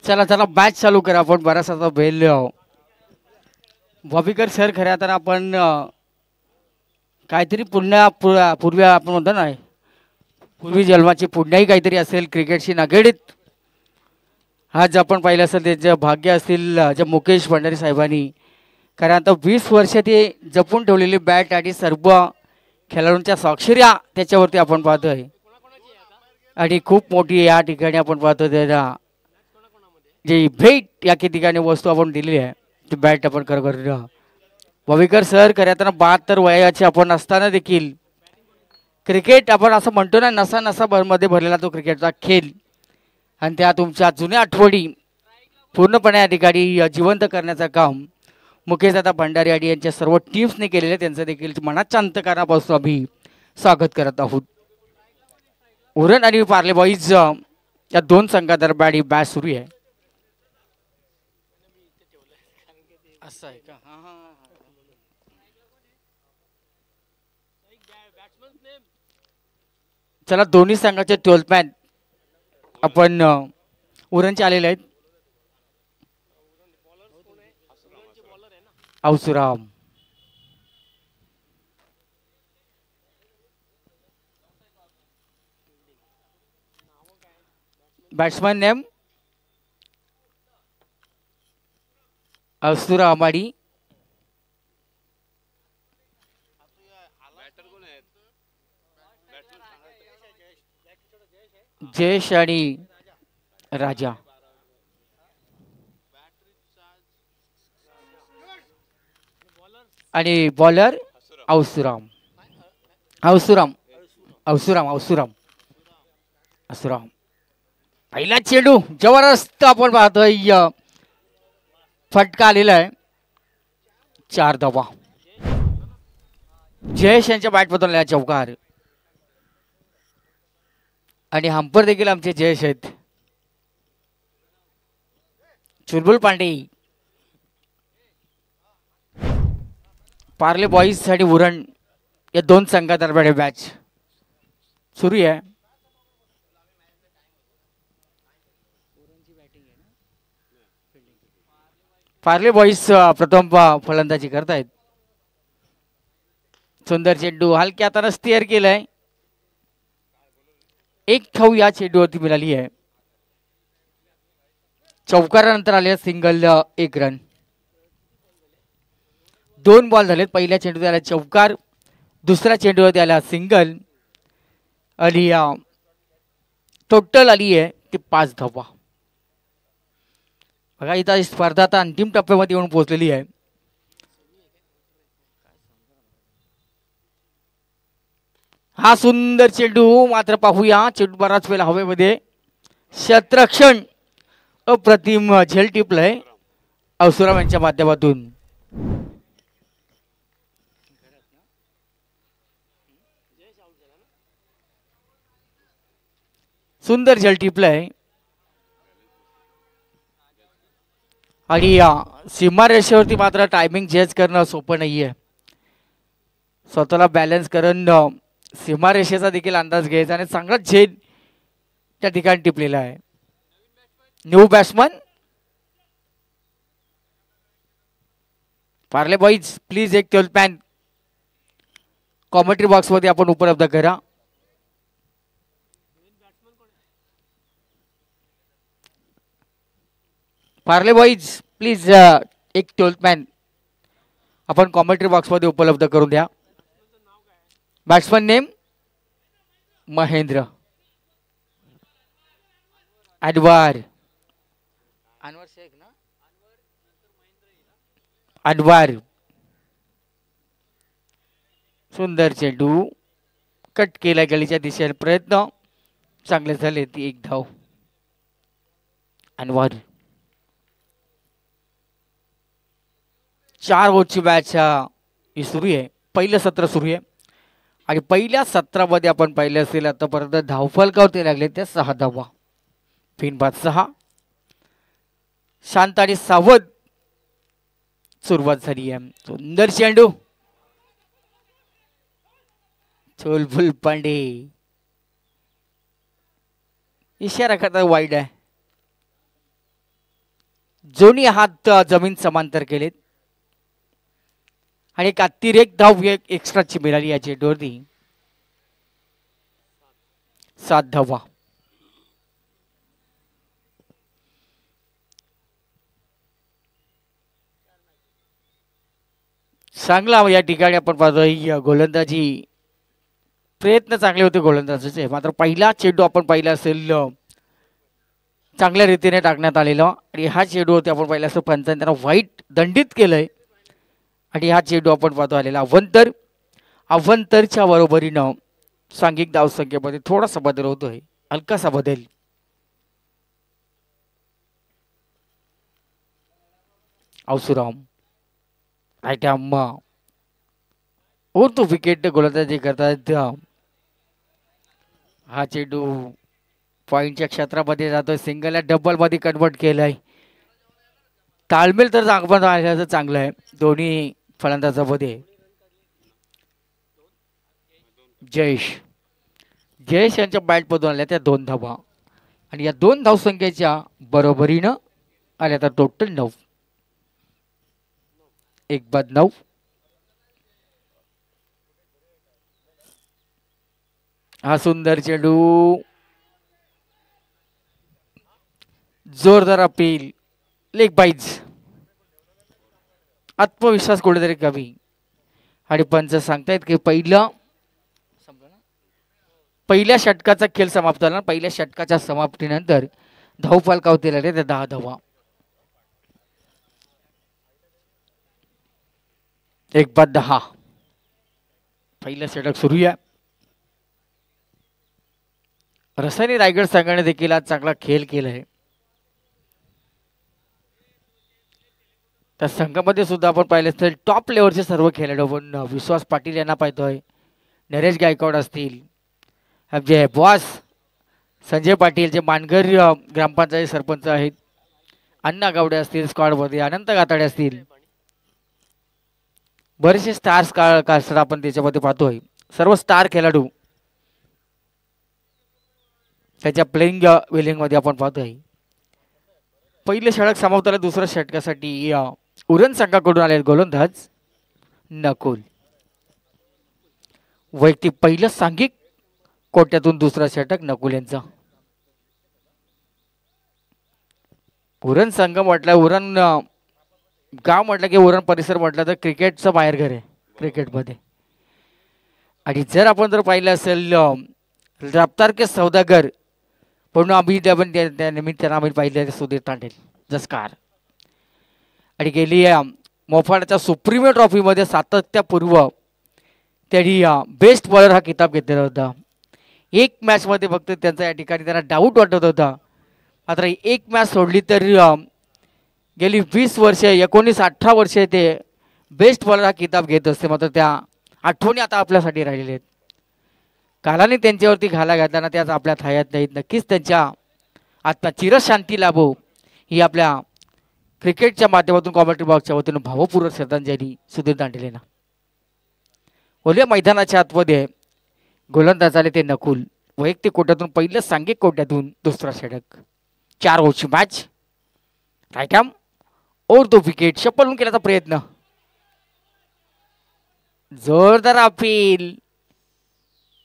चला चला बॅच चालू करा. आपण बराचसा वेळ बॉबीकर सर खऱ्या तर आपण काहीतरी पूर्वी आपण म्हणतो ना पूर्वी जन्माची पुण्याही काहीतरी असेल क्रिकेटशी निगडीत. आज आपण पाहिलं असेल त्याचं भाग्य असतील जे मुकेश भंडारी साहेबांनी. कारण आता 20 वर्ष ते जपून ठेवलेली बॅट आणि सर्व खेळाडूंच्या स्वाक्षऱ्या त्याच्यावरती आपण पाहतोय. आणि खूप मोठी या ठिकाणी आपण पाहतो त्याला जी भेट या ठिकाणी वस्तू आपण दिलेली आहे ती बॅट आपण खरोखर बॉबीकर सर खऱ्या तर 72 वयाचे आपण असताना देखील क्रिकेट आपण असं म्हणतो ना नसा नसा मध्ये भरलेला तो क्रिकेटचा खेळ आणि त्या तुमच्या जुन्या आठवणी पूर्णपणे या ठिकाणी जिवंत करण्याचं काम मुकेशदादा भंडारी आणि यांच्या सर्व टीम्सने केलेले त्यांचं देखील मनाच्या अंतःकरणापासून आम्ही स्वागत करत आहोत. उरण आणि पार्ले बॉईज या दोन संघादरम्यान ही मॅच सुरू आहे. असं आहे का? चला दोन्ही संघाचे 12 मॅन आपण उरणचे आलेले आहेत. औसुराम बॅट्समॅन नेम औसुराम आणि जयेश आणि राजा. आणि बॉलर औसुराम औसुराम औसुराम औसुराम औसुराम. पहिला चेंडू जबरदस्त आपण पाहतोय फटका आलेला आहे. 4 धावा जयेश यांच्या बॅट बदलल्या चौकार आणि हंपर देखील आमचे जयेश आहेत. चुलबुल पांडे पार्ले बॉईज आणि उरण या दोन संघादरम्यान मॅच सुरू आहे. पार्ले बॉईज प्रथम फलंदाजी करतायत. सुंदर चेंडू हलक्या हाताने स्टेअर केलाय. एक धाव या चेंडूवरती मिळाली आहे. चौकारानंतर आले सिंगल 1 रन. 2 बॉल झालेत. पहिल्या चेंडूत आला चौकार दुसऱ्या चेंडूवरती आला सिंगल आणि टोटल आली आहे ती 5 धावा. बघा इथं स्पर्धा आता अंतिम टप्प्यामध्ये येऊन पोहोचलेली आहे. हा सुंदर चेंडू मात्र पाहूया चेंडू बराच वेळ हवेमध्ये क्षेत्ररक्षण अप्रतिम झेल टिपलंय औसुराम यांच्या माध्यमातून. सुंदर झेल टिपलंय आणि सीमारेषेवरती मात्र टायमिंग जज करणं सोपं नाहीये. स्वतःला बॅलन्स करून सीमारेषेचा देखील अंदाज घ्यायचा आणि चांगला झेल त्या ठिकाणी टिपलेला आहे. New batsman Parle boys please एक 12 मॅन कॉमेंट्री बॉक्स मध्ये आपण उपलब्ध करा. पार्ले बॉईज प्लीज एक 12 मॅन आपण कॉमेंट्री बॉक्स मध्ये उपलब्ध करून द्या. बॅट्समन नेम महेंद्र अनवर अनवर शेख ना अनवर. सुंदर चेंडू कट केला गलीच्या दिशेने प्रयत्न चांगले झाले. ती 1 धाव. अनवर 4 ओव्हरची मॅच ही सुरू आहे. पहिलं सत्र सुरू आहे आणि पहिल्या सत्रामध्ये आपण पाहिले असेल आतापर्यंत धावफलकावरती लागले ते 6 धावा. बिनबाद 6. शांत आणि सावध सुरुवात झाली आहे. सुंदर चेंडू चुलबुल पांडे इशारा करता वाईड आहे. दोन्ही हात जमीन समांतर केलेत आणि एक अतिरेक धाव एक एक्स्ट्राची मिळाली या चेंडूवरती. 7 धावा. चांगला या ठिकाणी आपण पाहतोय गोलंदाजी प्रयत्न चांगले होते गोलंदाजाचे, मात्र पहिला चेंडू आपण पाहिला असेल चांगल्या रीतीने टाकण्यात आलेला आणि हा चेंडू होते आपण पाहिला असेल पंचांनी त्यांना वाईट दंडित केलंय आणि हा चेंडू आपण पाहतो आलेला अवंतरच्या बरोबरीनं सांघिक धावसंख्येमध्ये थोडासा बदल होतोय, हलकासा बदल. औसुराम आयटम और तो विकेट गोलंदाजी करतात. हा चेंडू पॉइंटच्या क्षेत्रामध्ये जातोय, सिंगल या डबल मध्ये कन्वर्ट केलंय. ताळमेळ तर चांगलं आहे दोन्ही फलंदाजामध्ये. जयेश यांच्या बॅटमधून आल्या त्या 2 धावा आणि या 2 धावसंख्येच्या बरोबरीनं आल्या तर टोटल 9. 1-9. हा सुंदर चेंडू जोरदार अपील, लेग बाईज. आत्मविश्वास कुठेतरी कमी आणि पंच सांगतायत की पहिल्या षटकाचा खेळ समाप्त झाला. पहिल्या षटकाच्या समाप्तीनंतर धावफलकावतील आले ते 10 धावा. 1-10. पहिलं षटक सुरू आहे. रसायनी रायगड संघाने देखील आज चांगला खेळ केलाय. त्या संघामध्ये सुद्धा आपण पाहिले तर टॉप लेवलचे सर्व खेळाडू आपण विश्वास पाटील यांना पाहतोय, नरेश गायकवाड असतील, जे बॉस संजय पाटील जे मानघर ग्रामपंचायत सरपंच आहेत, अण्णा गावडे असतील स्क्वॉडमध्ये, अनंत गाताडे असतील, बरेचसे स्टार्स कास्टर आपण त्याच्यामध्ये पाहतोय. सर्व स्टार खेळाडू त्याच्या प्लेइंग वेलिंग मध्ये आपण पाहतोय. पहिले षटक समाप्त झालं. दुसऱ्या षटकासाठी उरण संघाकडून आले गोलंदाज नकुल. वैयक्तिक पहिलं सांघिक कोट्यातून दुसरा षटक नकुल यांचा. उरण संघ म्हटलं, उरण गाव म्हटलं की उरण परिसर म्हटलं तर क्रिकेटचं बाहेरघर आहे क्रिकेटमध्ये. आणि जर आपण जर पाहिलं असेल रफ्तार के सौदागर पण आम्ही त्या निमित्तानं आम्ही पाहिलं सुधीर तांडेल जसकार. आणि गेली मोफाडाच्या सुप्रीमियर ट्रॉफीमध्ये सातत्यपूर्व त्यांनी बेस्ट बॉलर हा किताब घेतलेला होता. एक मॅचमध्ये फक्त त्यांचा या ठिकाणी त्यांना डाऊट वाटत होता, मात्र एक मॅच सोडली तर गेली 20 वर्षे 19-18 वर्षे ते बेस्ट बॉलर हा किताब घेत असते. मात्र त्या आठवणी आता आपल्यासाठी राहिलेल्या आहेत. कालाने त्यांच्यावरती घाला घातल्यानं त्याच आपल्या थायात नाहीत. नक्कीच त्यांच्या आत्मा चिरशांती लाभो ही आपल्या क्रिकेटच्या माध्यमातून कॉमेंट्री बॉक्सच्या वतीनं भावपूर्वक श्रद्धांजली सुधीर दांडेल यांना. ओल्या मैदानाच्या आतमध्ये गोलंदाज आले ते नकुल. वैयक्तिक कोट्यातून पहिलं सांघिक कोट्यातून दुसरा षटक. 4 ओव्हरची मॅच. राईट आर्म और 2 विकेट. शपलून केल्याचा प्रयत्न. जोरदार अपील.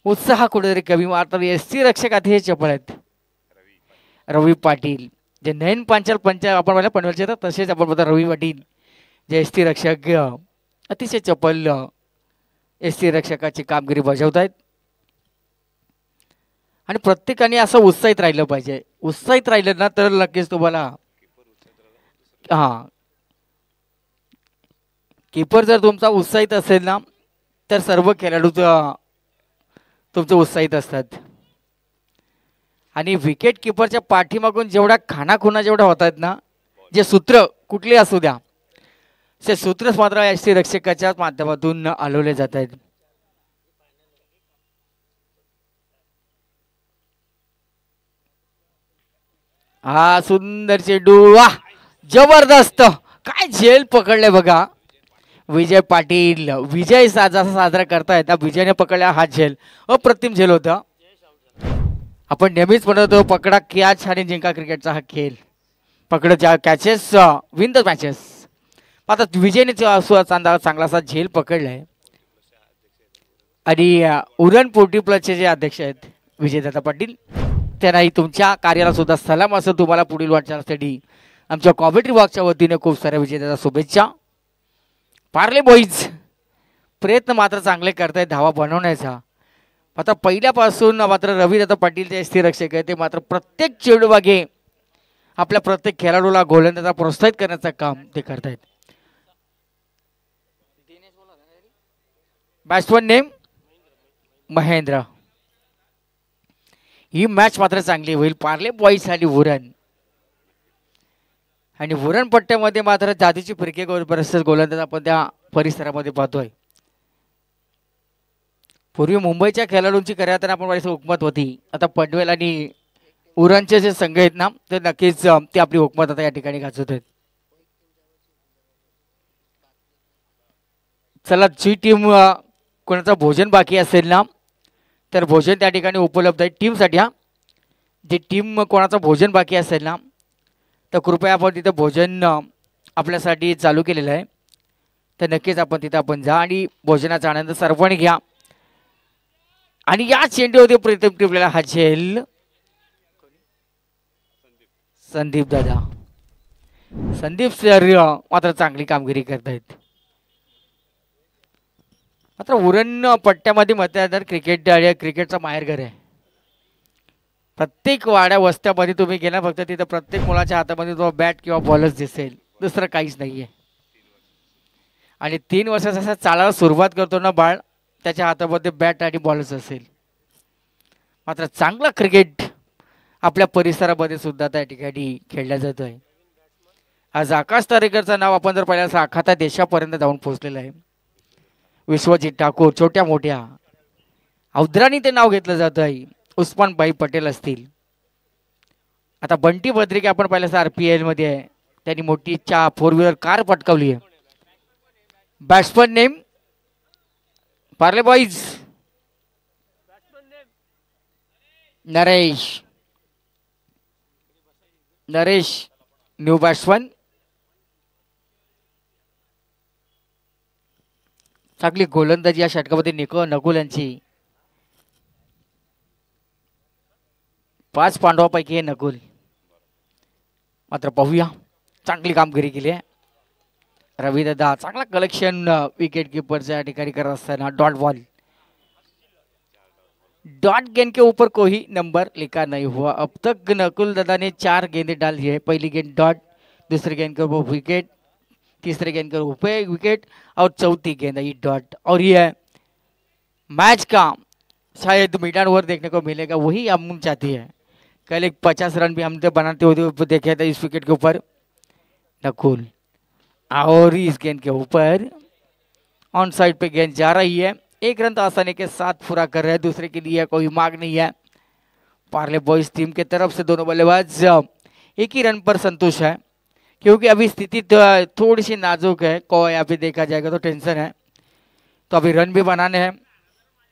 उत्साह कुठेतरी कमी मारतात. एसटी रक्षक अतिशय चपळ आहेत. रवी पाटील जे नयन पांचाल पंच आपण मला पनवेलचे येतात तसेच आपण बघा रवी पाटील जे एसटी रक्षक अतिशय चपल एसटी रक्षकाची कामगिरी बजावत आहेत. आणि प्रत्येकाने असं उत्साहित राहिलं पाहिजे. उत्साहित राहिलं ना तर नक्कीच तुम्हाला कीपर जर तुमचा उत्साहित असेल ना तर सर्व खेळाडू तुमचे उत्साहित असतात. आणि विकेट किपरच्या पाठीमागून जेवढा खानाखुणा जेवढा होत आहेत ना, जे सूत्र कुठले असू द्या ते सूत्रच मात्र एसटी रक्षकाच्या माध्यमातून हलवले जात आहेत. हा सुंदर चेंडू. वाह जबरदस्त. काय झेल पकडले बघा विजय पाटील. विजय जसा साजरा करतायत त्या विजयने पकडला हा झेल अप्रतिम झेल होता. आपण नेहमीच म्हणतो पकडा कॅच आणि जिंका क्रिकेटचा हा खेळ, पकडत ज्या कॅचेस विन द मॅचेस. आता विजयने चांगलासा झेल पकडलाय आणि उरण पोटी प्लसचे जे अध्यक्ष आहेत विजयदादा पाटील त्यांनाही तुमच्या कार्याला सुद्धा सलाम असं तुम्हाला पुढील वाटचालीसाठी आमच्या कॉमेंट्री बॉक्सच्या वतीने खूप साऱ्या विजयदादा शुभेच्छा. पार्ले बॉईज प्रयत्न मात्र चांगले करतायत धावा बनवण्याचा. आता पहिल्यापासून मात्र रविदादा पाटील जे स्थिरक्षक आहे ते मात्र प्रत्येक चेंडूमागे आपल्या प्रत्येक खेळाडूला गोलंदाजाला प्रोत्साहित करण्याचं काम ते करतायत. Batsman name Mahendra. ही मॅच मात्र चांगली होईल पार्ले बॉईज आणि उरण. आणि उरण पट्ट्यामध्ये मात्र जादूची फिरके बरेचसे गोलंदाज आपण त्या परिसरामध्ये पाहतोय. पूर्वी मुंबईच्या खेळाडूंची खऱ्या तर आपण बरीच हुकमत होती. आता पनवेल आणि उरणचे जे संघ आहेत ना ते नक्कीच ते आपली हुकमत आता या ठिकाणी गाजवत आहेत. चला जी टीम कोणाचं भोजन बाकी असेल ना तर भोजन त्या ठिकाणी उपलब्ध आहे टीमसाठी. हा जी टीम कोणाचं भोजन बाकी असेल ना तर कृपया आपण तिथं भोजन आपल्यासाठी चालू केलेलं आहे तर नक्कीच आपण तिथं आपण जा आणि भोजनाचा आनंद सर्वांनी घ्या. आणि या चेंडूमध्ये प्रथम टिपलेला हा झेल संदीप दादा. संदीप सर मात्र चांगली कामगिरी करतायत. मात्र उरण पट्ट्यामध्ये मतदार क्रिकेटचा माहेरघर आहे. प्रत्येक वाड्या वस्त्यामध्ये तुम्ही गेला फक्त तिथं प्रत्येक मुलाच्या हातामध्ये तो बॅट किंवा बॉलच दिसेल दुसरं काहीच नाही आहे. आणि 3 वर्षाचा असा चालायला सुरुवात करतो ना बाळ त्याच्या हातामध्ये बॅट आणि बॉलच असेल. मात्र चांगला क्रिकेट आपल्या परिसरामध्ये सुद्धा त्या ठिकाणी खेळल्या जातो आहे. आज आकाश तारेकरचं नाव आपण जर पाहिलं अख्खा देशापर्यंत जाऊन पोहोचलेलं आहे. विश्वजित ठाकूर छोट्या मोठ्या औद्रानी ते नाव घेतलं जातं आहे. उस्मानभाई पटेल असतील. आता बंटी बद्रिके आपण पाहिलं RPL मध्ये आहे त्यांनी मोठी 4 व्हीलर कार पटकावली आहे. Batsman name Parle boys Naresh. New batsman. चांगली गोलंदाजी या षटकामध्ये नकुल यांची. 5 पांडवापैकी हे नकुल. मात्र पाहूया चांगली कामगिरी केली आहे रविदादा. चांगला कलेक्शन विकेट कीपरच्या ठिकाणी करत असताना डॉट गेंद के ऊपर कोई नंबर लिखा नहीं हुआ. अब तक नकुल दादा ने 4 गेंदें डाली है. पहली गेंद डॉट, दूसरी गेंद के ऊपर विकेट, तीसरे गेंद के ऊपर विकेट और चौथी गेंद ये डॉट. और ये मैच का शायद मिडल ओवर देखने को मिलेगा वही हम चाहते हैं. कल एक 50 रन भी हमने बनाते हुए देखे थे इस विकेट के ऊपर नकुल. और इस गेंद के ऊपर ऑन साइड पे गेंद जा रही है. 1 रन तो आसानी के साथ पूरा कर रहे हैं. दूसरे के लिए कोई मांग नहीं है. पार्ले बॉयज टीम के तरफ से दोनों बल्लेबाज 1 ही रन पर संतुष्ट है क्योंकि अभी स्थिति थोड़ी सी नाजुक है. को यहाँ पे देखा जाएगा तो टेंशन है तो अभी रन भी बनाने हैं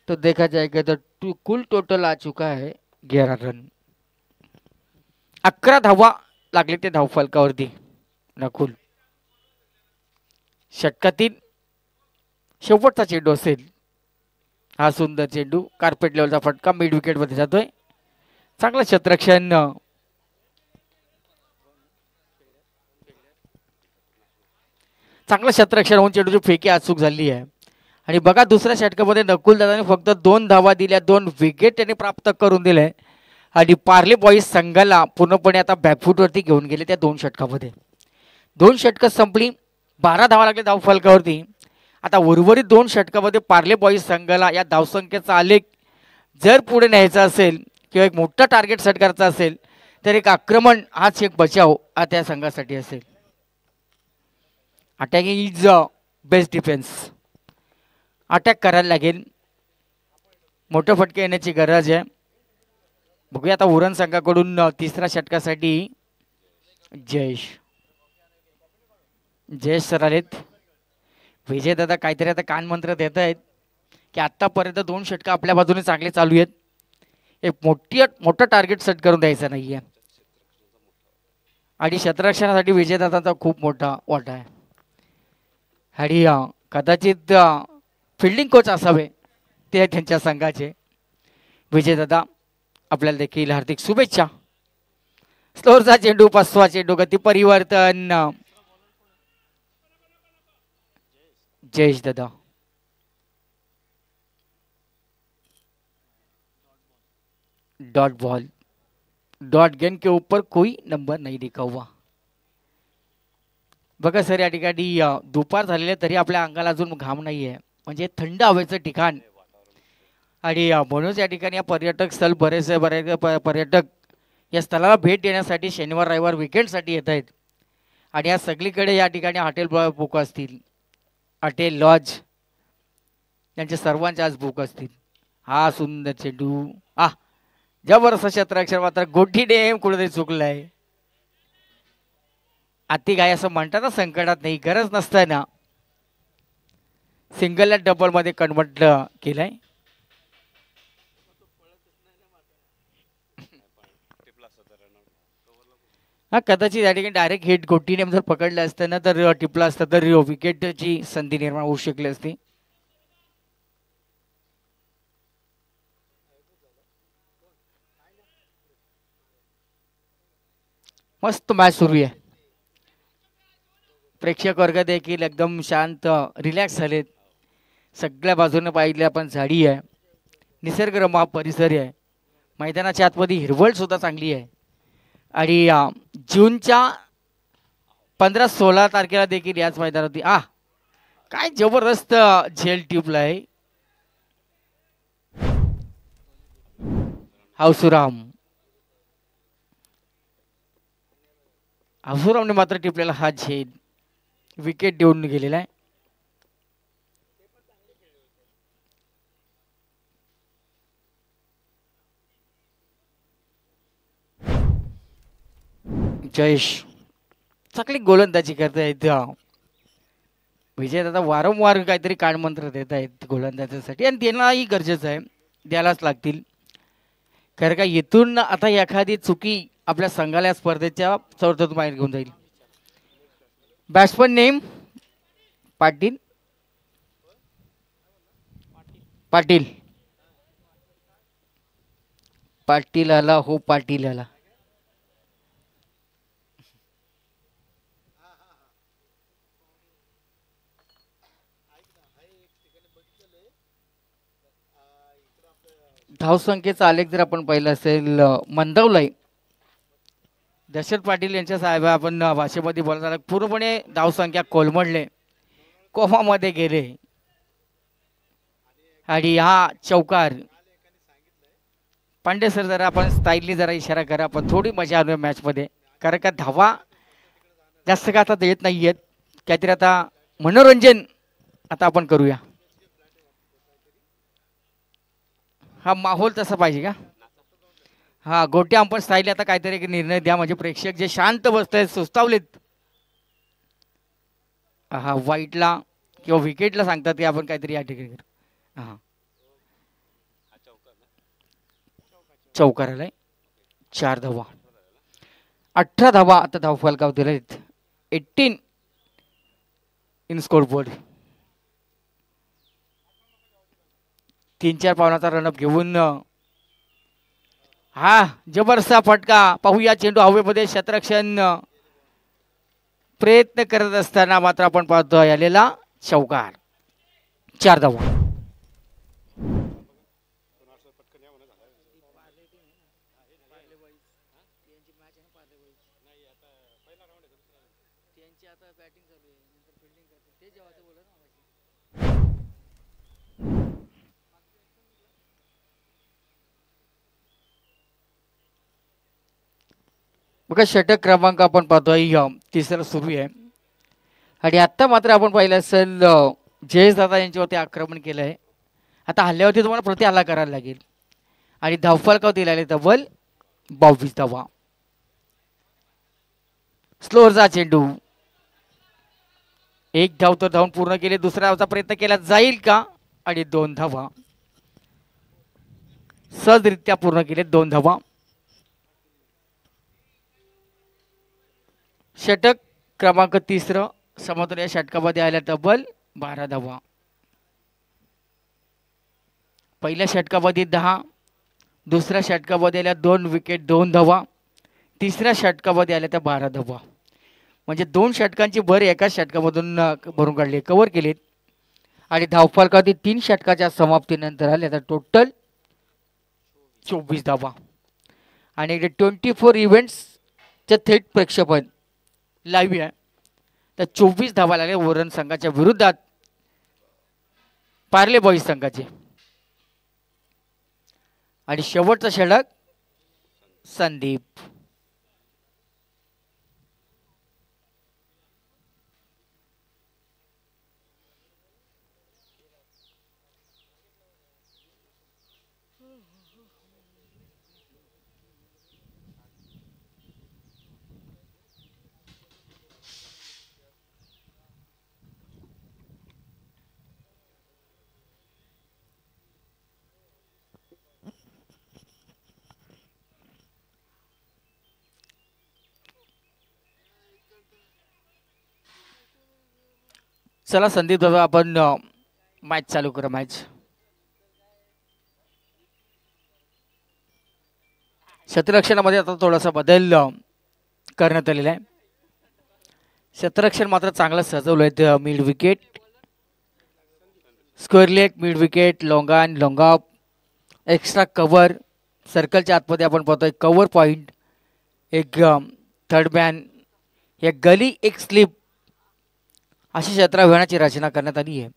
तो देखा जाएगा तो कुल टोटल आ चुका है 11 रन. 11 धावा लागले ते धावफलकावरती. नकुल षटकातील शेवटचा चेंडू असेल. हा सुंदर चेंडू कार्पेट लेवलचा फटका मिड विकेट मध्ये जातोय. चांगलं क्षेत्ररक्षण होऊन चेंडूची फेकी अचूक झाली आहे. आणि बघा दुसऱ्या षटकामध्ये नकुल दादाने फक्त 2 धावा दिल्या, 2 विकेट त्यांनी प्राप्त करून दिले आणि पार्ले बॉईज संघाला पूर्णपणे आता बॅकफूटवरती घेऊन गेले त्या 2 षटकामध्ये. 2 षटकं संपली, 12 धावा लागले धावफलकावरती. आता उर्वरित 2 षटकामध्ये पार्ले बॉईज संघाला या धावसंख्येचा आलेख जर पुढे न्यायचा असेल किंवा एक मोठा टार्गेट सेट करायचा असेल तर एक आक्रमण हाच एक बचाव त्या संघासाठी असेल. Attacking is best defence. Attack करायला लागेल, मोठे फटके येण्याची गरज आहे. बघूया आता उरण संघाकडून तिसऱ्या षटकासाठी जयेश सर आलेत. विजयदादा काहीतरी आता कानमंत्र देत आहेत की आत्तापर्यंत 2 षटकं आपल्या बाजूने चांगले चालू आहेत. एक मोठं टार्गेट सेट करून द्यायचं नाही आहे. आणि क्षेत्ररक्षणासाठी विजयदादांचा खूप मोठा वाटा आहे. आणि कदाचित फिल्डिंग कोच असावे ते त्यांच्या संघाचे. विजयदादा आपल्याला देखील हार्दिक शुभेच्छा. स्लोअरचा चेंडू, पाचवा चेंडू, गती परिवर्तन. जयेश दादा डॉट बॉल, डॉट गेंद के ऊपर कोई नंबर नहीं लिखा हुआ. बघा सर, या ठिकाणी दुपार झालेले तरी आपल्या अंगाला अजून घाम नाही आहे, म्हणजे थंड हवेचं ठिकाण. आणि म्हणूनच या ठिकाणी या पर्यटक स्थळ बरेचसे पर्यटक या स्थळाला भेट देण्यासाठी शनिवार रविवार विकेंडसाठी येत आहेत. आणि या सगळीकडे या ठिकाणी हॉटेल बुक असतील, हॉटेल लॉज यांचे सर्वांचे आज बुक असतील. हा सुंदर चेंडू, जबरदस्त क्षेत्ररक्षण, मात्र गोठी नेम कुठेतरी चुकलाय. अति काय असं म्हणतात ना, संकटात नाही, गरज नसताना सिंगलला डबलमध्ये कन्वर्ट केलंय. हा कदाचित या ठिकाणी डायरेक्ट हिट गोटीने जर पकडलं असतं ना, तर टिपला असतं तर विकेटची संधी निर्माण होऊ शकली असती. मस्त मॅच सुरू आहे. प्रेक्षक वर्ग देखील एकदम शांत रिलॅक्स झालेत. सगळ्या बाजूने पाहिजे आपण झाडी आहे, निसर्गरम्य परिसर आहे, मैदानाच्या आतमध्ये हिरवळ सुद्धा चांगली आहे. आणि जूनच्या 15-16 तारखेला देखील याच मैदानावरती काय जबरदस्त झेल ट्यूबला आहे. हौसुरामने मात्र टिपलेला हा झेल विकेट देऊन गेलेला आहे. जयेश चांगली गोलंदाजी करतायत. विजयदादा वारंवार काहीतरी कानमंत्र देत आहेत गोलंदाजीसाठी, आणि त्यांनाही गरजेचं आहे, द्यायलाच लागतील. कारण का इथून आता एखादी चुकी आपल्या संघाला स्पर्धेच्या चौथ्यातून बाहेर घेऊन जाईल. बॅट्समन नेम पाटील, पाटील पाटील आला हो, पाटील आला. धावसंख्येचा आलेख जर आपण पाहिला असेल, मंदावलाय. दशरथ पाटील यांच्या साहेब आपण भाषेमध्ये बोलत झाला, पूर्णपणे धावसंख्या कोलमडले, कोमामध्ये गेले. आणि हा चौकार. पांडे सर, जरा आपण स्टाईलनी जरा इशारा करा, आपण थोडी मजा आणूया मॅचमध्ये. कारण का धावा जास्त का आता येत नाही आहेत, काहीतरी आता मनोरंजन आता आपण करूया. हा माहोल तसा पाहिजे का? हा गोट्या आपण स्टाईल आता काहीतरी एक निर्णय द्या, म्हणजे प्रेक्षक जे शांत बसत आहेत, सुस्तावलेत, हा वाईटला किंवा विकेटला सांगतात की आपण काहीतरी या ठिकाणी हा चौकार आलाय. 4 धावा, 18 धावा आता धावफलकावर दिले आहेत. 18 इन स्कोर बोर्ड. 3-4 पावलाचा रनअप घेऊन हा जबरदस्त फटका. पाहूया चेंडू हवेमध्ये, क्षेत्ररक्षण प्रयत्न करत असताना मात्र आपण पाहतो आलेला चौकार. 4 धावा. बघा षटक क्रमांक आपण पाहतोय तिसरा सुरू आहे. आणि आत्ता मात्र आपण पाहिलं असेल जयेश दादा यांच्यावरती आक्रमण केलं आहे. आता हल्ल्यावरती तुम्हाला प्रति हल्ला करायला लागेल. आणि धावफलकावर दिलेले तब्बल 22 धावा. स्लोअरचा चेंडू, 1 धाव तर धावून पूर्ण केले. दुसऱ्या धावचा प्रयत्न केला जाईल का? आणि 2 धावा सहजरित्या पूर्ण केले. 2 धावा. षटक क्रमांक 3 समोर या षटकामध्ये आल्या तब्बल 12 धावा. पहिल्या षटकामध्ये 10, दुसऱ्या षटकामध्ये आल्या 2 विकेट 2 धावा, तिसऱ्या षटकामध्ये आल्या त्या 12 धावा. म्हणजे 2 षटकांची भर एकाच षटकामधून भरून काढली, कव्हर केलीत. आणि धावफलकातील 3 षटकाच्या समाप्तीनंतर आल्या तर टोटल 24 धावा. आणि 24 इव्हेंट्सचे थेट प्रक्षेपण लाईव्ह आहे. तर 24 धावा लागले वरण संघाच्या विरोधात पार्ले बॉईज संघाचे. आणि शेवटचा षटक संदीप. चला संदीप दादा आपण मॅच चालू करा. मॅच क्षेत्ररक्षणामध्ये आता थोडासा बदल करण्यात आलेला आहे. क्षेत्ररक्षण मात्र चांगलं सजवलं आहे. Mid wicket, square leg, mid wicket, long on, long of, extra cover, सर्कलच्या आतमध्ये आपण पाहतोय कव्हर पॉईंट, एक थर्ड मॅन, एक गली, एक स्लिप, अशी क्षेत्रव्यूहाची रचना करण्यात आली आहे.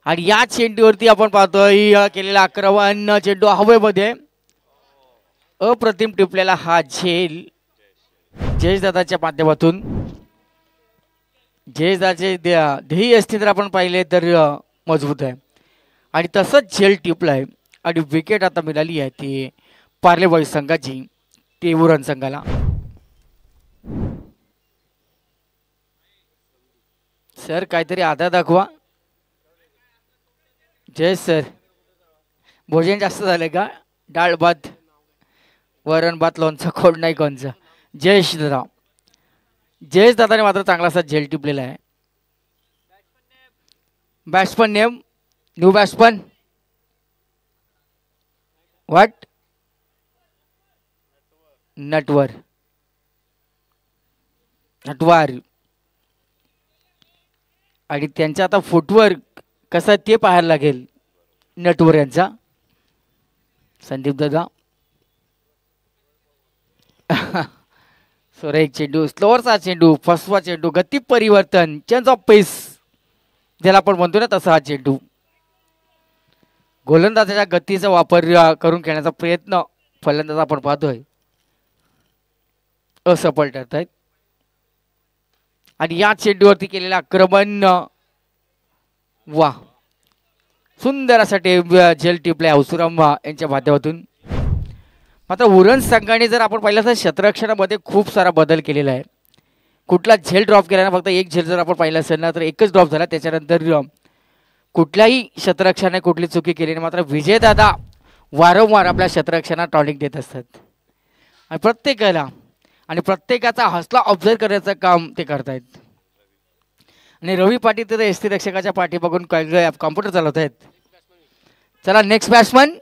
आणि या चेंडूवरती आपण पाहतोय केलेला आक्रमण, चेंडू हवेमध्ये अप्रतिम टिपलेला हा झेल जयेशदादाच्या माध्यमातून. जयेशदाचे ध्येय असतील तर आपण पाहिले तर मजबूत आहे. आणि तसंच झेल टिपला आहे. आणि विकेट आता मिळाली आहे ती पार्ले बॉईज संघाची, ती उरण संघाला. सर काहीतरी आधा दाखवा. जय सर, भोजन जास्त झाले का? डाळ भात, वरण भात, लोणचं, खोड नाही कोणचं. जयेश दादा, जयेश दादाने मात्र चांगला असा झेल टिपलेला आहे. Batsman name, new batsman, what? Natwar, Natwar. आणि त्यांचा आता फुटवर्क कसा ते पाहायला लागेल नटवर यांचा. संदीप दादा सोरा एक चेंडू, स्लोअरचा चेंडू, फसवा चेंडू, गती परिवर्तन, चेंज ऑफ पेस ज्याला आपण म्हणतो ना तसा हा चेंडू. गोलंदाजाच्या गतीचा वापर करून खेळण्याचा प्रयत्न फलंदाज आपण पाहतोय असफल ठरत आहेत. आणि या चेंडूवरती केलेलं आक्रमण, वा, सुंदर असा झेल टिपलाय औसुराम यांच्या माध्यमातून. मात्र उरण संघाने जर आपण पाहिलं तर क्षेत्ररक्षणामध्ये खूप सारा बदल केलेला आहे. कुठला झेल ड्रॉप केला ना, फक्त एक झेल जर आपण पाहिलं असेल ना तर एकच ड्रॉप झाला. त्याच्यानंतर कुठल्याही क्षेत्ररक्षणाने कुठली चुकी केली नाही. मात्र विजयदादा वारंवार आपल्या क्षेत्ररक्षणात टॉनिक देत असतात आणि प्रत्येकाला आणि प्रत्येकाचा हसला ऑब्झर्व करण्याचं काम ते करतायत. आणि रवी पाटील तर एस टी रक्षकाच्या पाठी बघून कॉम्प्युटर चालवत आहेत. चला next batsman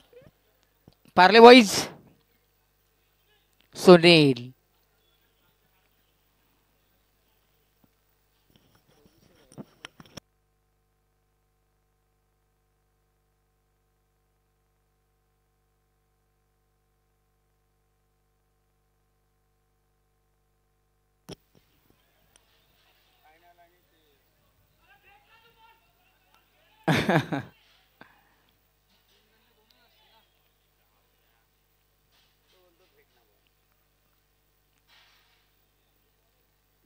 Parle boys Sunil.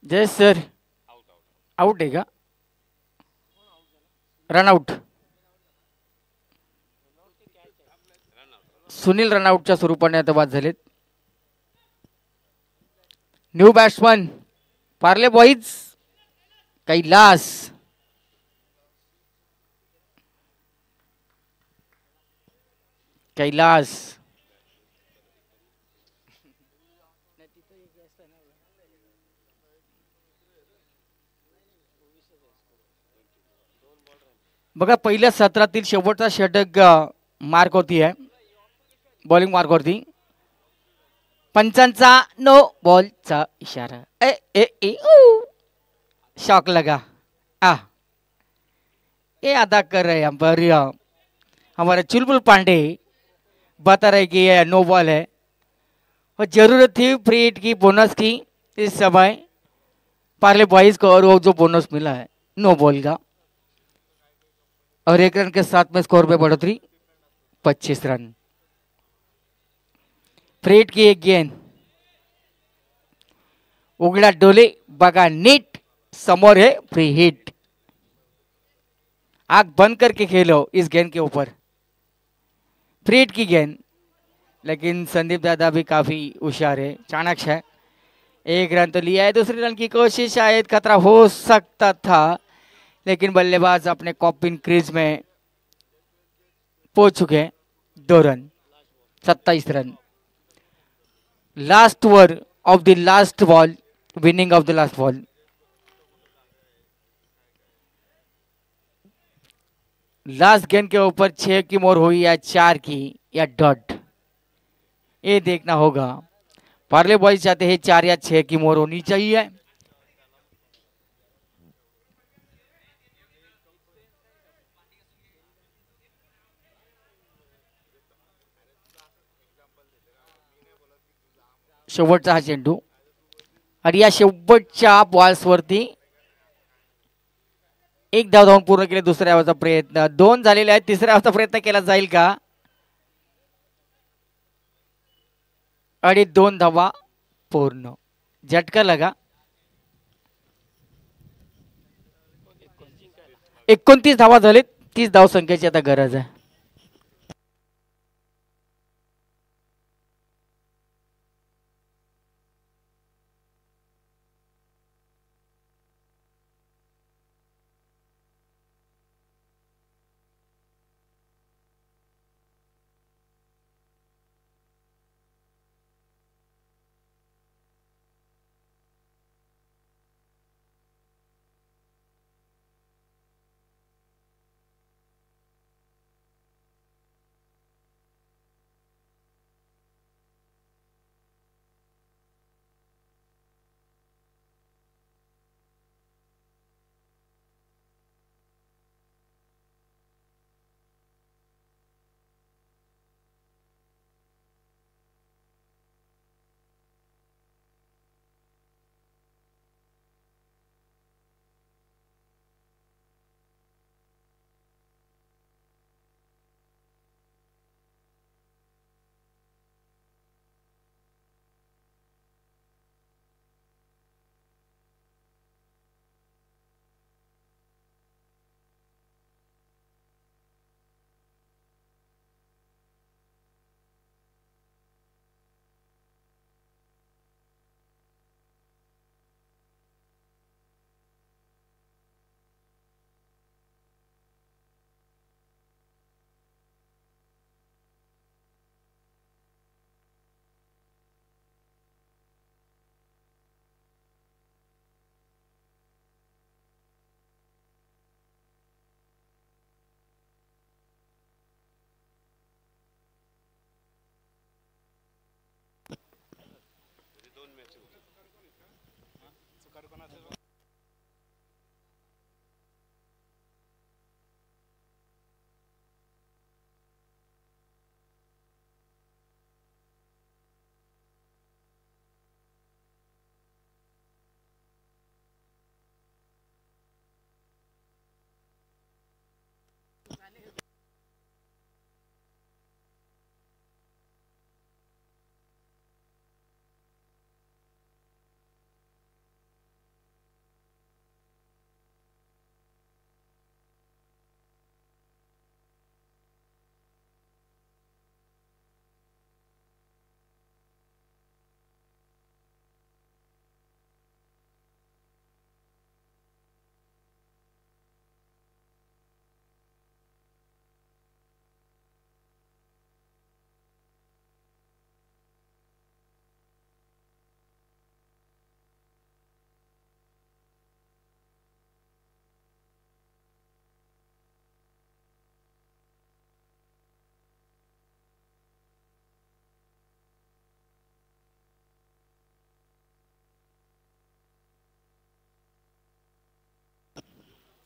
जय सर, आउट आहे का? रनआउट. सुनील रनआउटच्या स्वरूपाने आता बाद झालेत. New batsman Parle boys Kailas. Kailas बघा पहिल्या सत्रातील शेवटचा षटक मार्क होती आहे, बॉलिंग मार्क वरती. पंचांचा नो बॉलचा इशारा. ए ए ए शॉक लगा. आ ये अदा कर रहे हैं अंपायर हमारे चुलबुल पांडे, बता रहे कि ये नो बॉल है और जरूरत थी फ्री हिट की, बोनस की इस समय पार्ले बॉयज को, और वो जो बोनस मिला है नो बॉल का, और 1 रन के साथ में स्कोर पे बढ़ोतरी 25 रन. फ्री हिट की एक गेंद, उघडा डोले बघा नीट, समोर है फ्री हिट. आग बंद करके खेलो इस गेंद के ऊपर. फ्री हिट की गेंद, लेकिन संदीप दादा भी काफी होशियार है, चाणक्य है. 1 रन तो लिया है, दूसरे रन की कोशिश, शायद खतरा हो सकता था, लेकिन बल्लेबाज अपने कॉपिन क्रीज में पहुंच चुके हैं. 2 run, 27 run. Last over of the last ball, winning of the last ball. Last गेंद के ऊपर 6 की मोर हुई या 4 की या डॉट, ये देखना होगा. पार्ले बॉयज चाहते हैं 4 या 6 की मोर होनी चाहिए. शेवटचा हा चेंडू, आणि या शेवटच्या बॉल्सवरती 1 धाव धावून पूर्ण केले. दुसऱ्या धावाचा प्रयत्न 2 झालेले आहेत, तिसऱ्या धावाचा प्रयत्न केला जाईल का, आणि 2 धावा पूर्ण. झटका लगा. 29 धावा झाले, 30 धाव संख्येची आता गरज आहे.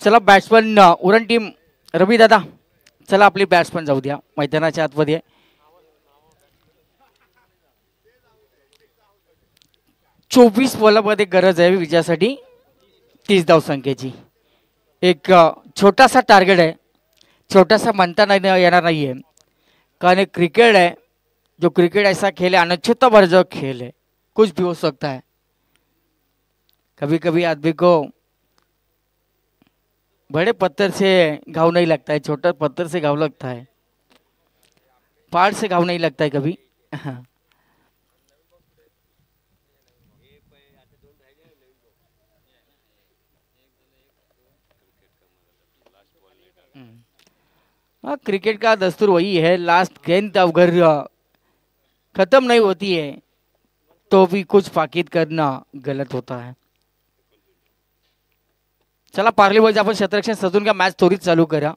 चला बॅट्समन उरण टीम रवी दादा, चला आपली बॅट्समन जाऊ द्या मैदानाच्या आतमध्ये. 24 बॉलमध्ये गरज आहे विजयासाठी 30 धावसंख्येची. एक छोटासा टार्गेट आहे, छोटासा म्हणता नाही येणार नाही आहे, कारण एक क्रिकेट है जो क्रिकेट ऐसा खेल है अनछूता भर जो खेल है, कुछ भी हो सकता है. कभी कभी आदमी को बड़े पत्थर से घाव नहीं लगता है, छोटा पत्थर से घाव लगता है, पहाड़ से घाव नहीं लगता है कभी. हाँ, क्रिकेट का दस्तूर वही है, लास्ट गेंद अगर खत्म नहीं होती है तो भी कुछ फाकीद करना गलत होता है. चला पार्ले बॉयज आपण क्षेत्ररक्षण सजून घ्या, मॅच त्वरित चालू करा.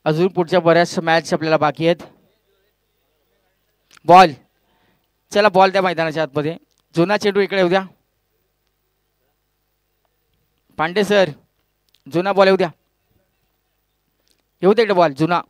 अजून पुढच्या बऱ्याच मॅच आपल्याला बाकी आहेत. बॉल, चला बॉल द्या मैदानाच्या आतमध्ये. जुना चेंडू इकडे येऊ द्या. पांडे सर, जुना बॉल येऊ द्या. येऊ दे इकडे बॉल जुना.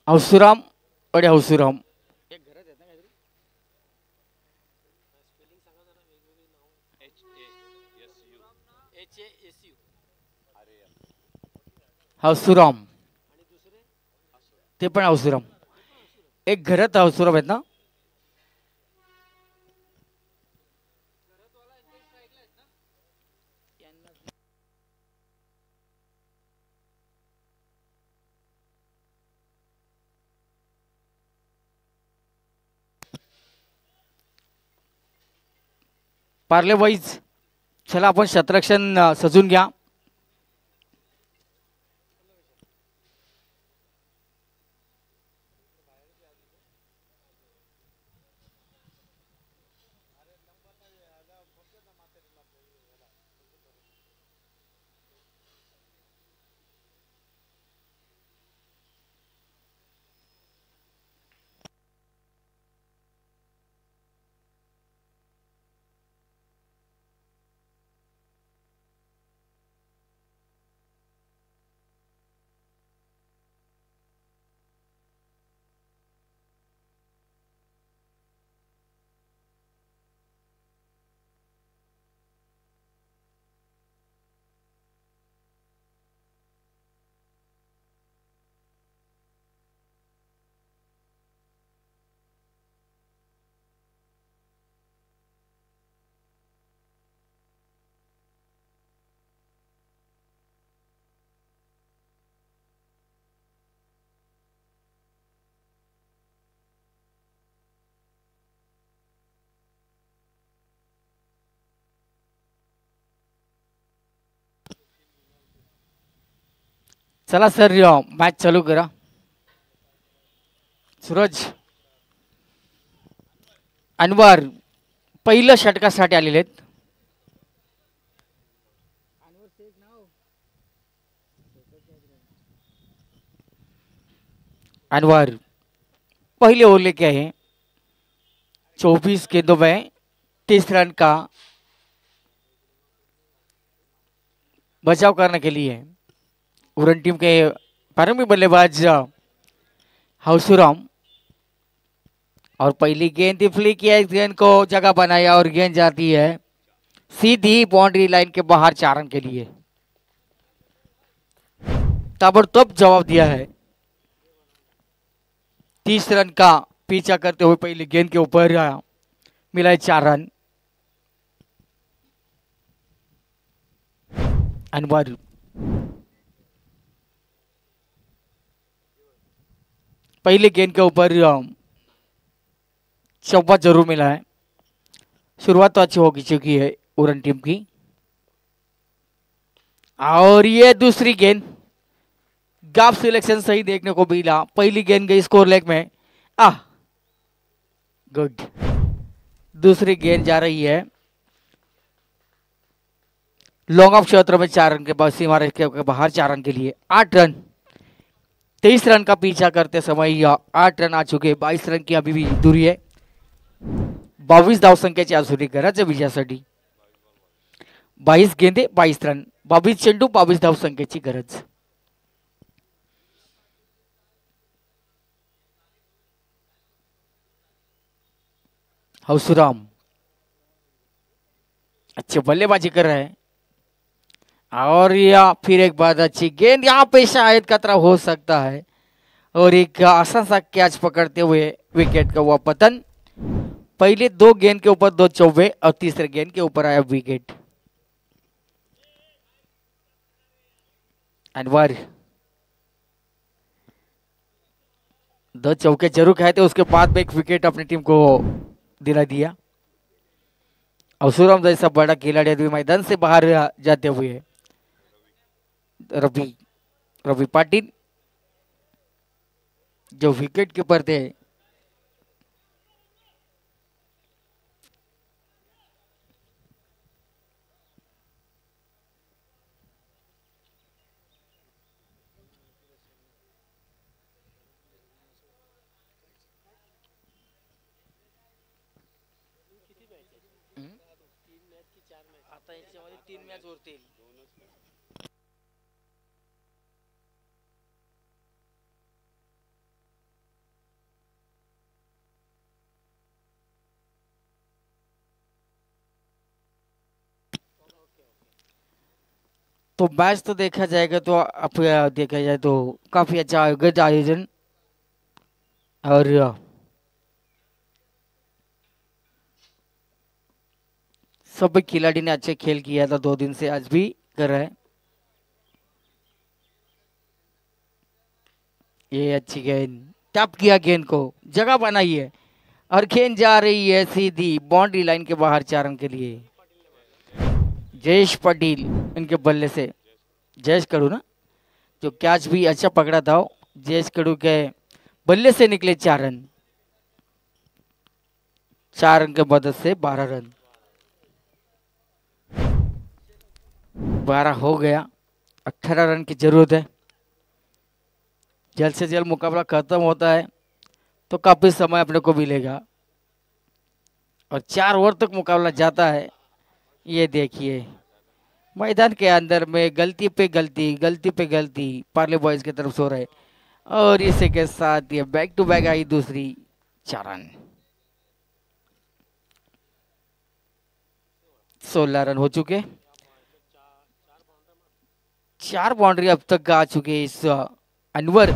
हौसुराम अरे हौसुराम. हौसुराम ते पण हौसुराम, एक घरात हौसुराम आहेत ना. पार्ले बॉईज, चला आपण क्षेत्ररक्षण सजून घ्या. चला सर मॅच चालू करा. सूरज अनवर पहिलं षटकासाठी आलेले आहेत. अनवर पहले ओवर लेके आए हैं. 24 गेंदों में 30 रन का बचाव करने के लिए उरण टीम के प्रारंभिक बल्लेबाज हौसुराम, और पहली गेंद फ्लिक किया, इस गेंद को जगह बनाया और गेंद जाती है सीधी बाउंड्री लाइन के बाहर 4 रन के लिए। ताबड़तोड़ जवाब दिया है। 30 रन का पीछा करते हुए पहली गेंद के ऊपर मिला है 4 रन। अनवर पहले गेंद के ऊपर चौका जरूर मिला है। शुरुआत तो अच्छी हो चुकी है उरन टीम की। और ये दूसरी गेंद, गैप सिलेक्शन सही देखने को मिला। पहली गेंद गई स्कोर लेग में। गुड। दूसरी गेंद जा रही है लॉन्ग ऑफ क्षेत्र में 4 रन के बाद सीमा रेखा के बाहर 4 रन के लिए। 8 रन 23 रन का पीछा करते समय 8 रन आ चुके। 22 रन की अभी भी दूरी है। 22 धावसंख्येची अजूनही गरज आहे विजयासाठी। 22 गेंदे 22 रन, 22 चेंडू 22 धावसंख्येची गरज। हौसुराम अच्छे बल्लेबाजी कर रहे हैं। और या फिर एक बात अच्छी गेंद, यहाँ पे शायद खतरा हो सकता है। और एक आसान सा कैच पकड़ते हुए विकेट का हुआ पतन। पहले 2 गेंद के ऊपर 2 चौवे और तीसरे गेंद के ऊपर आया विकेट। अनवर 2 चौके जरूर खाए थे, उसके बाद में एक विकेट अपनी टीम को दिला दिया। अवसुराम जैसा बड़ा खिलाड़ी अभी मैदान से बाहर जाते हुए रवि पाटिल जो विकेट कीपर थे। आता याच्यामध्ये 3 मॅच उरतील। तो मैच तो देखा जाएगा तो अब देखा जाए तो काफी अच्छा गज आयोजन। और सभी खिलाड़ी ने अच्छे खेल किया था 2 दिन से, आज भी कर रहे हैं। ये अच्छी गेंद, टैप किया गेंद को, जगह बनाई है और गेंद जा रही है सीधी बाउंड्री लाइन के बाहर 4 रन के लिए। जयेश पटेल इनके बल्ले से, जयेश कड़ू ना, जो कैच भी अच्छा पकड़ा था, जयेश कड़ू के बल्ले से निकले 4 रन। 4 रन के मदद से 12 रन, 12 हो गया। 18 रन की जरूरत है। जल्द से जल्द मुकाबला खत्म होता है तो काफी समय अपने को मिलेगा। और 4 ओवर तक मुकाबला जाता है। ये देखिए मैदान के अंदर में गलती पे गलती, गलती पे गलती पार्ले बॉयज की तरफ से हो रहे। और इसी के साथ ये बैक टू बैक आई दूसरी 4 रन। 16 रन हो चुके। 4 बाउंड्री अब तक आ चुके इस अनवर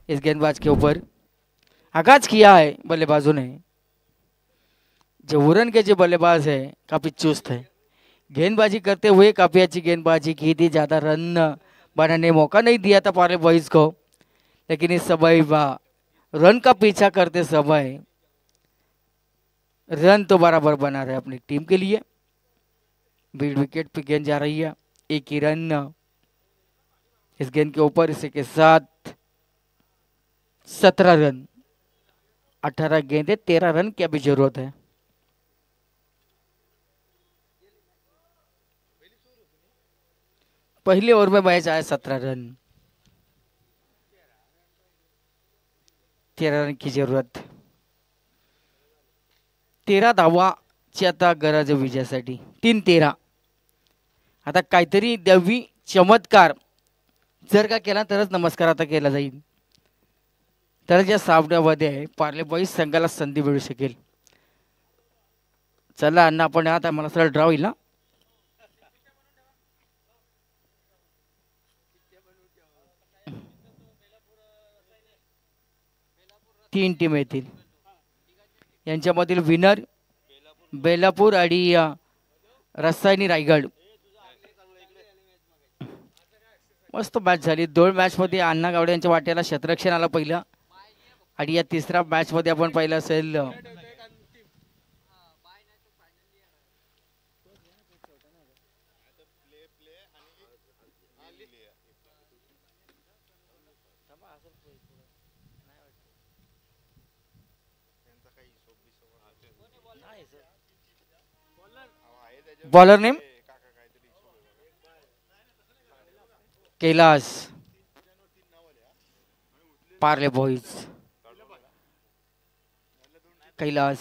इस गेंदबाज के ऊपर। आगाज किया है बल्लेबाजों ने। जो उरन के जो बल्लेबाज है काफी चुस्त है, गेंदबाजी करते हुए काफी अच्छी गेंदबाजी की थी। ज्यादा रन बनाने मौका नहीं दिया था पार्ले बॉयज को, लेकिन इस समय रन का पीछा करते समय रन तो बराबर बना रहे अपनी टीम के लिए। बीट विकेट पे गेंद जा रही है, 1 ही रन इस गेंद के ऊपर। इसी के साथ 17 रन, 18 गेंदे 13 रन की अभी जरूरत है। पहले ओवर में मैच आया 17 रन, 13 रन की जरूरत। 13 धावाची आता गरज आहे विजयासाठी। 3-13। आता काहीतरी दैवी चमत्कार जर का केला तरच नमस्कार आता केला जाईल, तर या सामन्यामध्ये पार्ले बॉईज संघाला संधी मिळू शकेल। चला अण्णा, आपण आता मला सरळ ड्रॉ होईल ना। तीन टीम येतील. यांच्यामधील विनर बेलापूर आणि रसायनी रायगड. मस्त मॅच झाली. दोन मॅच मध्ये अण्णा गावडे यांच्या वाट्याला शतरक्षण आला पहिला, आणि या तिसऱ्या मॅच मध्ये आपण पाहिलं असेल bowler name Kailas Parle boys. Kailas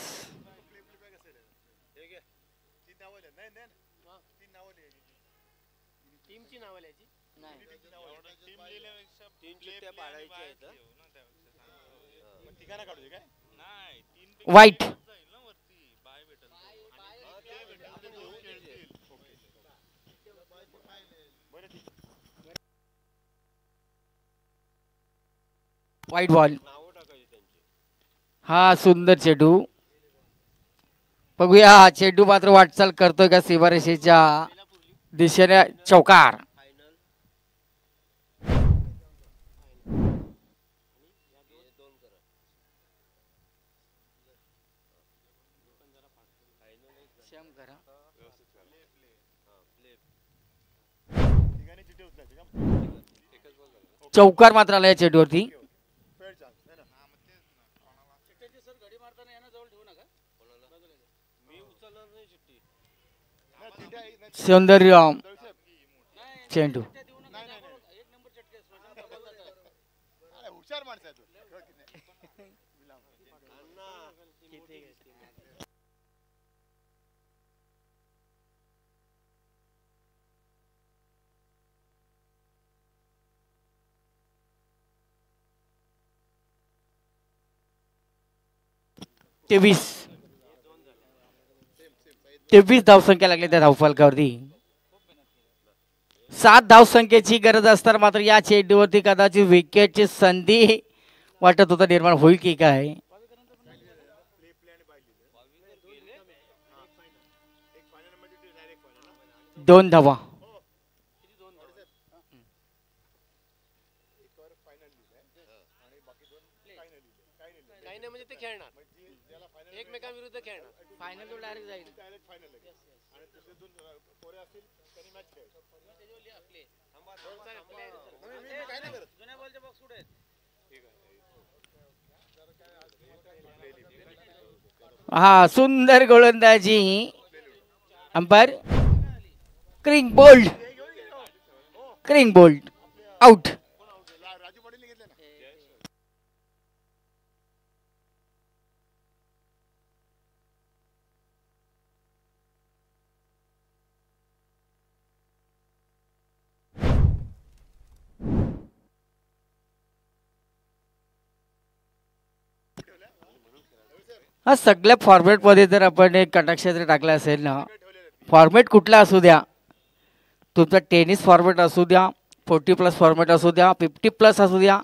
वाईट. वाईट बॉल. हा सुंदर चेंडू. बघूया हा चेंडू मात्र वाटचाल करतोय का सीमारेषेच्या दिशेने. चौकार. चौकार मात्र आला या चेंडूवरती. सौंदर्य चेंडू. तेवीस 23 धावसंख्या लागली त्या धावफलकावरती. 7 धावसंख्येची गरज असताना मात्र या चेंडूवरती कदाचित विकेटची संधी वाटत होता निर्माण होईल की काय. दोन धावा. हा सुंदर गोलंदाजी. Umpire clean bowled. Clean bowled out. हा सगळ्या फॉर्मॅट मध्ये जर आपण एक कटाक्षेत्र टाकला असेल ना, फॉर्मॅट कुठला असू द्या, तुमचा टेनिस फॉर्मॅट असू द्या, 40+ फॉर्मॅट असू द्या, 50+ असू द्या,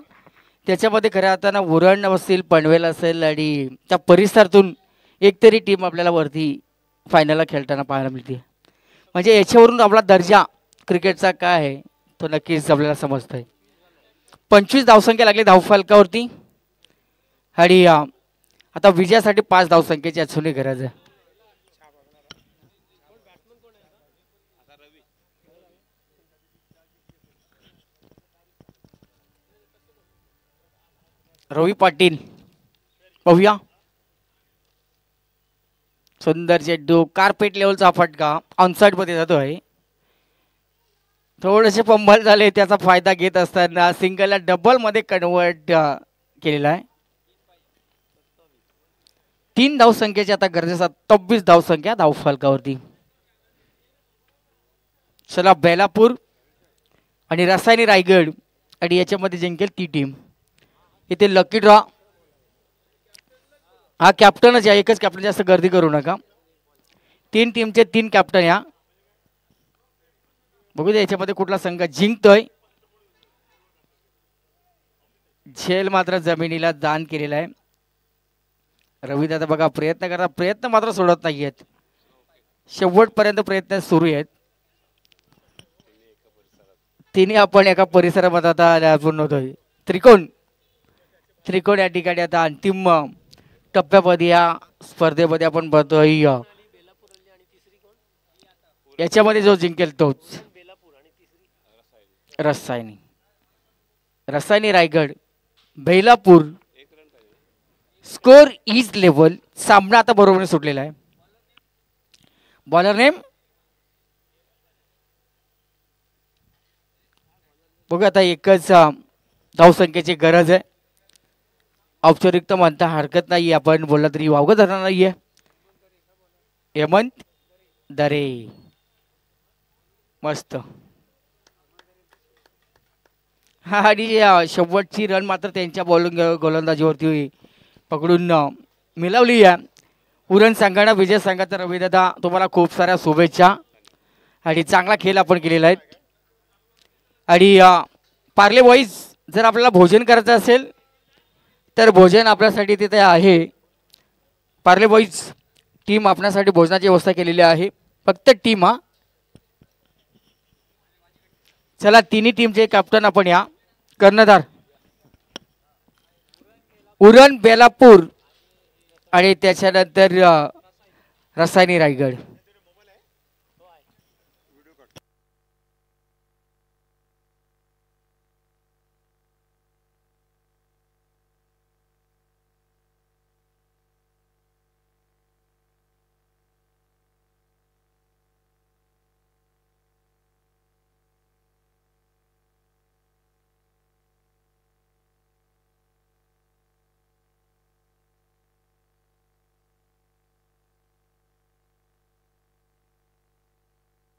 त्याच्यामध्ये खऱ्या अर्थानं उरण असतील, पनवेल असेल आणि त्या परिसरातून एक तरी टीम आपल्याला वरती फायनलला खेळताना पाहायला मिळते. म्हणजे याच्यावरून आपला दर्जा क्रिकेटचा काय आहे तो नक्कीच आपल्याला समजतंय. 25 धावसंख्या लागली धावफलकावरती आणि आता विजयासाठी 5 धावसंख्येची अजूनही गरज आहे. रवी पाटील पाहूया. सुंदर चेंडू. कार्पेट लेवलचा फटका ऑनसाइड मध्ये जातोय. थोडेसे पंबल झाले, त्याचा फायदा घेत असताना सिंगलला डबल मध्ये कन्वर्ट केलेला आहे. 3 धावसंख्येची आता गरजेचा 26 धावसंख्या धावफलकावरती. चला बेलापूर आणि रसायनी रायगड आणि याच्यामध्ये जिंकेल ती टीम. इथे लकी ड्रॉ. हा कॅप्टनच या, एकच कॅप्टन, जास्त गर्दी करू नका. 3 टीमचे 3 कॅप्टन या. बघू दे याच्यामध्ये कुठला संघ जिंकतोय. झेल मात्र जमिनीला दान केलेला आहे. रवीदादा बघा प्रयत्न करा, प्रयत्न मात्र सोडत नाही आहेत, शेवटपर्यंत प्रयत्न सुरू आहेत. तिन्ही आपण एका परिसरामध्ये आता पूर्ण होतोय. त्रिकोण त्रिकोण या ठिकाणी आता अंतिम टप्प्यामध्ये या स्पर्धेमध्ये आपण बघतोय. याच्यामध्ये जो जिंकेल तोच Rasayani Rasayani Raigad Belapur. Score is level. सामना आता बरोबर सुटलेला आहे. बॉलर नेम बघा आता एकच धावसंख्येची गरज आहे. औपचारिक तर म्हणता हरकत नाही, आपण बोलला तरी वावगं धरणार नाहीये. हेमंत दरे मस्त. हा आणि शेवटची रन मात्र त्यांच्या बॉलिंग गोलंदाजीवरती पकडून मिळवली आहे. उरण संघाने विजय संघाचा रवीदादा तुम्हाला खूप साऱ्या शुभेच्छा आणि चांगला खेळ आपण केलेला आहे. आणि पार्ले बॉईज जर आपल्याला भोजन करायचं असेल तर भोजन आपल्यासाठी तिथे आहे. पार्ले बॉईज टीम आपल्यासाठी भोजनाची व्यवस्था केलेली आहे. फक्त टीम हा. चला तिन्ही टीमचे कॅप्टन आपण या. कर्णधार उरण बेलापूर आणि त्याच्यानंतर रसायनी रायगड.